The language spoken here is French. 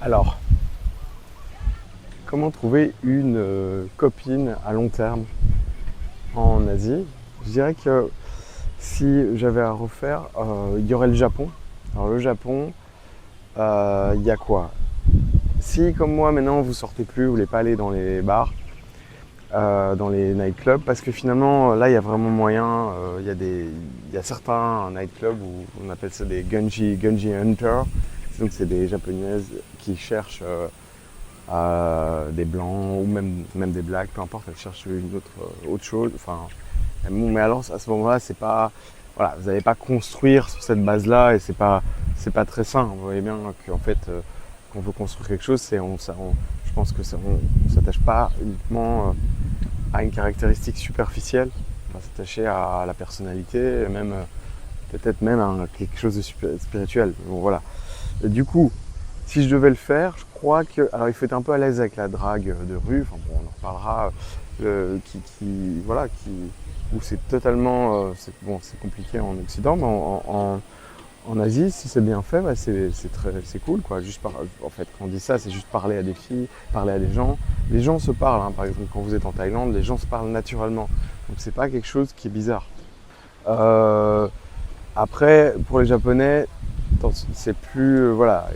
Alors, comment trouver une copine à long terme en Asie? Je dirais que si j'avais à refaire, il y aurait le Japon. Alors le Japon, il y a quoi? Si comme moi maintenant vous sortez plus, vous voulez pas aller dans les bars, dans les nightclubs, parce que finalement là il y a vraiment moyen, il y a certains nightclubs où on appelle ça des Gunji Hunters, donc c'est des japonaises qui cherchent des blancs ou même des blacks, peu importe, elles cherchent autre chose. Enfin, mais alors à ce moment-là, c'est pas, voilà, vous n'allez pas construire sur cette base-là et c'est pas très sain. Vous voyez bien qu'en fait, quand on veut construire quelque chose, je pense que on s'attache pas uniquement à une caractéristique superficielle. On va s'attacher à la personnalité, même peut-être même à quelque chose de spirituel. Bon, voilà. Et du coup, si je devais le faire, je crois que. Alors, il faut être un peu à l'aise avec la drague de rue, enfin bon, on en reparlera, voilà, où c'est totalement. Bon, c'est compliqué en Occident, mais en Asie, si c'est bien fait, bah, c'est cool, quoi. En fait, quand on dit ça, c'est juste parler à des filles, parler à des gens. Les gens se parlent, hein. Par exemple, quand vous êtes en Thaïlande, les gens se parlent naturellement. Donc, c'est pas quelque chose qui est bizarre. Euh, Après, pour les Japonais, c'est plus. Voilà.